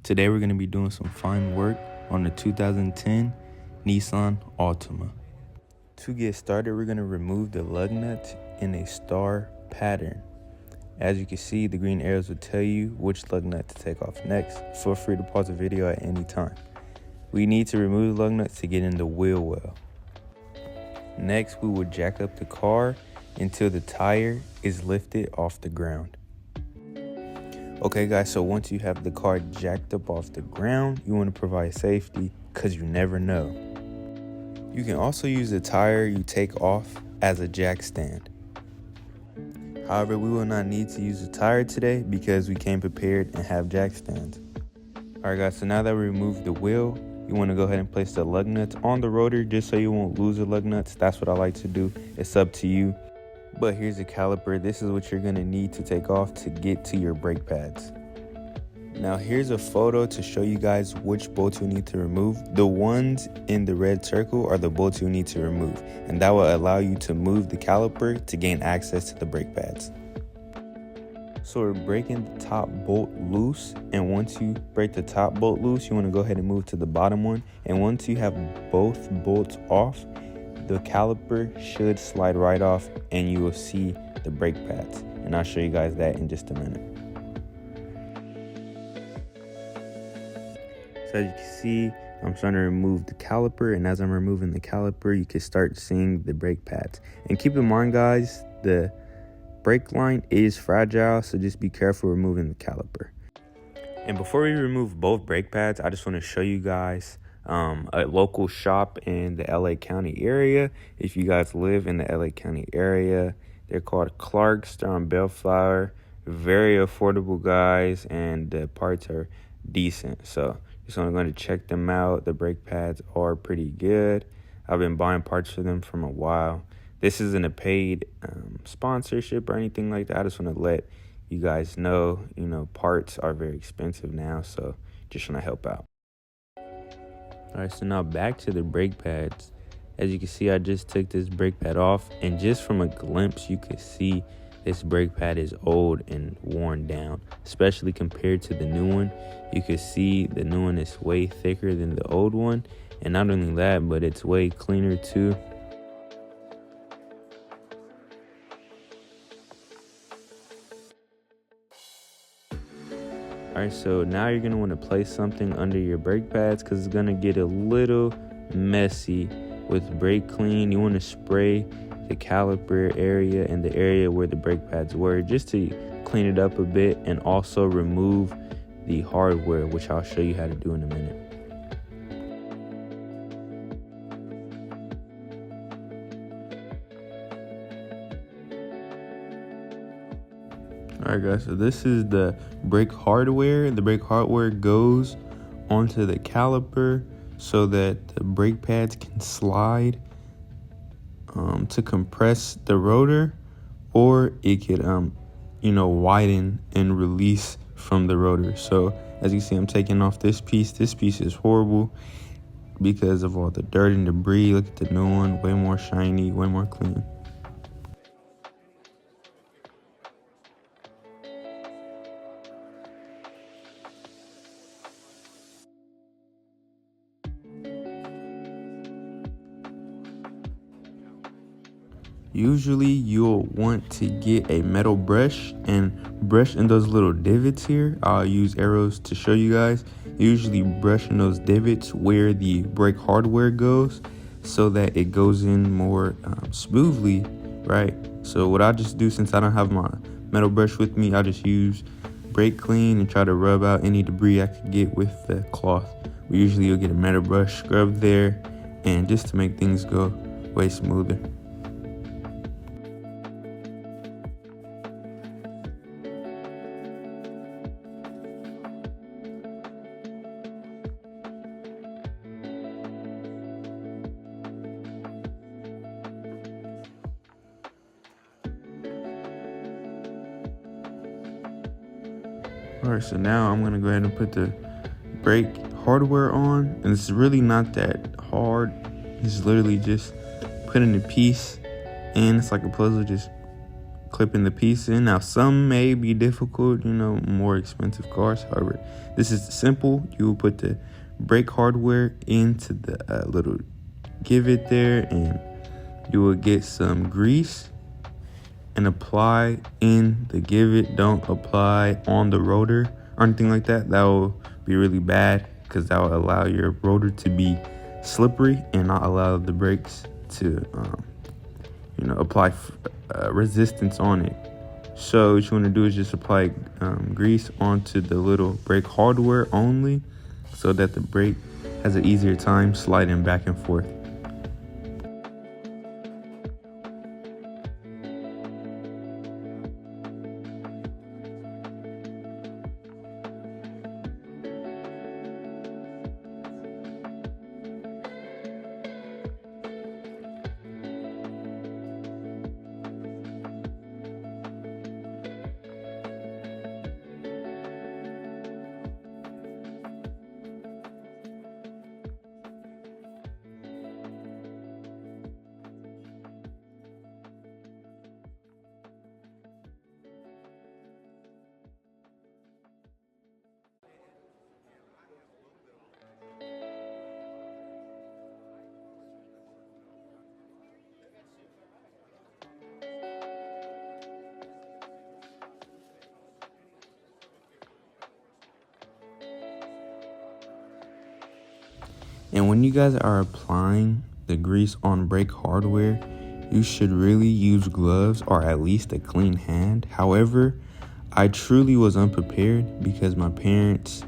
Today we're going to be doing some fine work on the 2010 Nissan Altima. To get started, we're going to remove the lug nuts in a star pattern. As you can see, the green arrows will tell you which lug nut to take off next. Feel free to pause the video at any time. We need to remove the lug nuts to get in the wheel well. Next, we will jack up the car until the tire is lifted off the ground. Okay guys, so once you have the car jacked up off the ground, you want to provide safety because you never know. You can also use the tire you take off as a jack stand. However, we will not need to use the tire today because we came prepared and have jack stands. Alright guys, so now that we removed the wheel, you want to go ahead and place the lug nuts on the rotor just so you won't lose the lug nuts. That's what I like to do. It's up to you. But here's the caliper. This is what you're going to need to take off to get to your brake pads. Now here's a photo to show you guys which bolts you need to remove. The ones in the red circle are the bolts you need to remove, and that will allow you to move the caliper to gain access to the brake pads. So we're breaking the top bolt loose, and once you break the top bolt loose, you want to go ahead and move to the bottom one. And once you have both bolts off, the caliper should slide right off and you will see the brake pads. And I'll show you guys that in just a minute. So as you can see, I'm starting to remove the caliper, and as I'm removing the caliper, you can start seeing the brake pads. And keep in mind guys, the brake line is fragile, so just be careful removing the caliper. And before we remove both brake pads, I just want to show you guys a local shop in the LA County area. If you guys live in the LA County area, they're called Clark's. They're on Bellflower. Very affordable guys, and the parts are decent. So just want to go to check them out. The brake pads are pretty good. I've been buying parts for them from a while. This isn't a paid sponsorship or anything like that. I just want to let you guys know, parts are very expensive now, so just want to help out. All right, so now back to the brake pads. As you can see, I just took this brake pad off, and just from a glimpse, you could see this brake pad is old and worn down, especially compared to the new one. You can see the new one is way thicker than the old one, and not only that, but it's way cleaner too. Alright, so now you're going to want to place something under your brake pads because it's going to get a little messy with brake clean. You want to spray the caliper area and the area where the brake pads were just to clean it up a bit, and also remove the hardware, which I'll show you how to do in a minute. Alright guys, so this is the brake hardware. The brake hardware goes onto the caliper so that the brake pads can slide to compress the rotor, or it could widen and release from the rotor. So as you see, I'm taking off this piece. This piece is horrible because of all the dirt and debris. Look at the new one, way more shiny, way more clean. Usually you'll want to get a metal brush and brush in those little divots here. I'll use arrows to show you guys. Usually brush in those divots where the brake hardware goes so that it goes in more smoothly, right? So what I just do, since I don't have my metal brush with me, I just use brake clean and try to rub out any debris I could get with the cloth. Usually you'll get a metal brush, scrub there, and just to make things go way smoother. Alright, so now I'm going to go ahead and put the brake hardware on, and it's really not that hard. It's literally just putting a piece in. It's like a puzzle, just clipping the piece in. Now some may be difficult, more expensive cars. However, this is simple. You will put the brake hardware into the little give there, and you will get some grease and apply in the give. Don't apply on the rotor or anything like that. That will be really bad because that will allow your rotor to be slippery and not allow the brakes to apply resistance on it. So what you want to do is just apply grease onto the little brake hardware only, so that the brake has an easier time sliding back and forth. And when you guys are applying the grease on brake hardware, you should really use gloves or at least a clean hand. However, I truly was unprepared because my parents,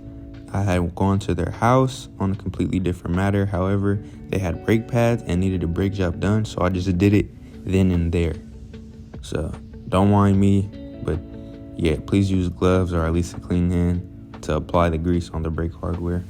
I had gone to their house on a completely different matter. However, they had brake pads and needed a brake job done, so I just did it then and there. So don't mind me, but yeah, please use gloves or at least a clean hand to apply the grease on the brake hardware.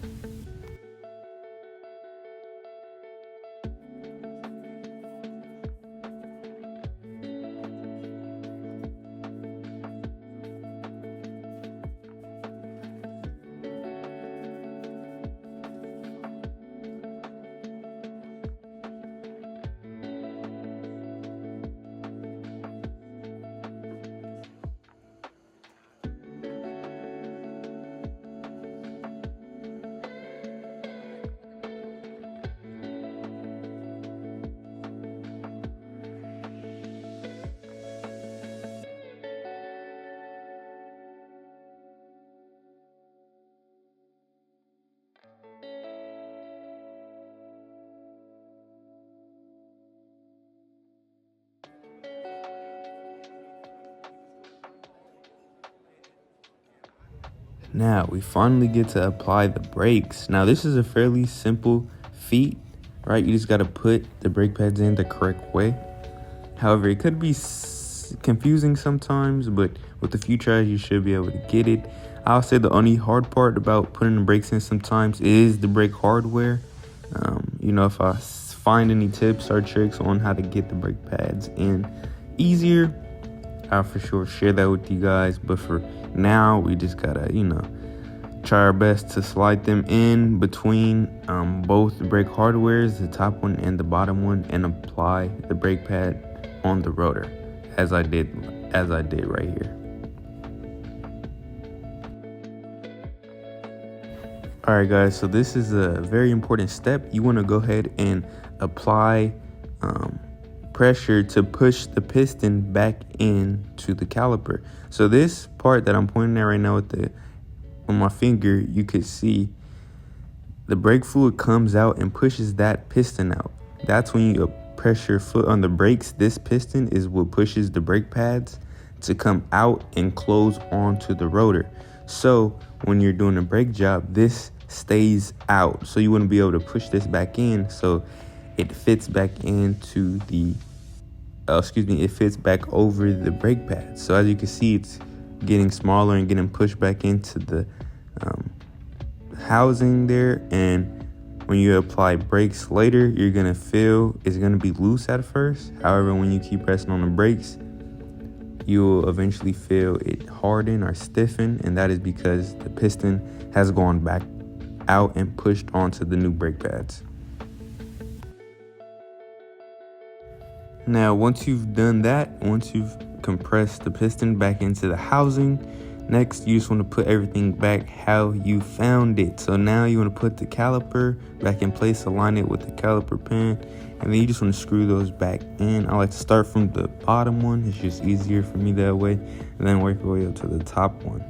Now we finally get to apply the brakes. Now this is a fairly simple feat, right? You just got to put the brake pads in the correct way. However, it could be confusing sometimes, but with a few tries you should be able to get it. I'll say the only hard part about putting the brakes in sometimes is the brake hardware. If I find any tips or tricks on how to get the brake pads in easier, I'll for sure share that with you guys. But for now, we just gotta, try our best to slide them in between both the brake hardwares, the top one and the bottom one, and apply the brake pad on the rotor, as I did right here. All right, guys, so this is a very important step. You want to go ahead and apply pressure to push the piston back into the caliper. So this part that I'm pointing at right now on my finger, you could see the brake fluid comes out and pushes that piston out. That's when you press your foot on the brakes. This piston is what pushes the brake pads to come out and close onto the rotor. So when you're doing a brake job, this stays out. So you wouldn't be able to push this back in. So it fits back into it fits back over the brake pad. So as you can see, it's getting smaller and getting pushed back into the housing there. And when you apply brakes later, you're gonna feel it's gonna be loose at first. However, when you keep pressing on the brakes, you'll eventually feel it harden or stiffen, and that is because the piston has gone back out and pushed onto the new brake pads. Now, once you've done that, once you've compress the piston back into the housing. Next, you just want to put everything back how you found it. So now you want to put the caliper back in place, align it with the caliper pin, and then you just want to screw those back in. I like to start from the bottom one. It's just easier for me that way, and then work your way up to the top one.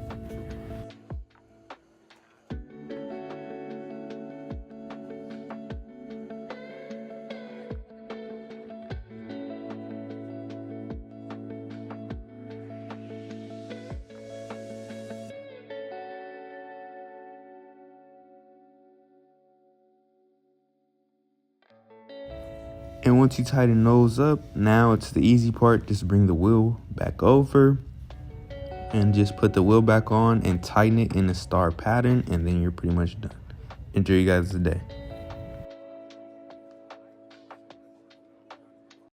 And once you tighten those up, now it's the easy part. Just bring the wheel back over and just put the wheel back on and tighten it in a star pattern, and then you're pretty much done. Enjoy you guys' day.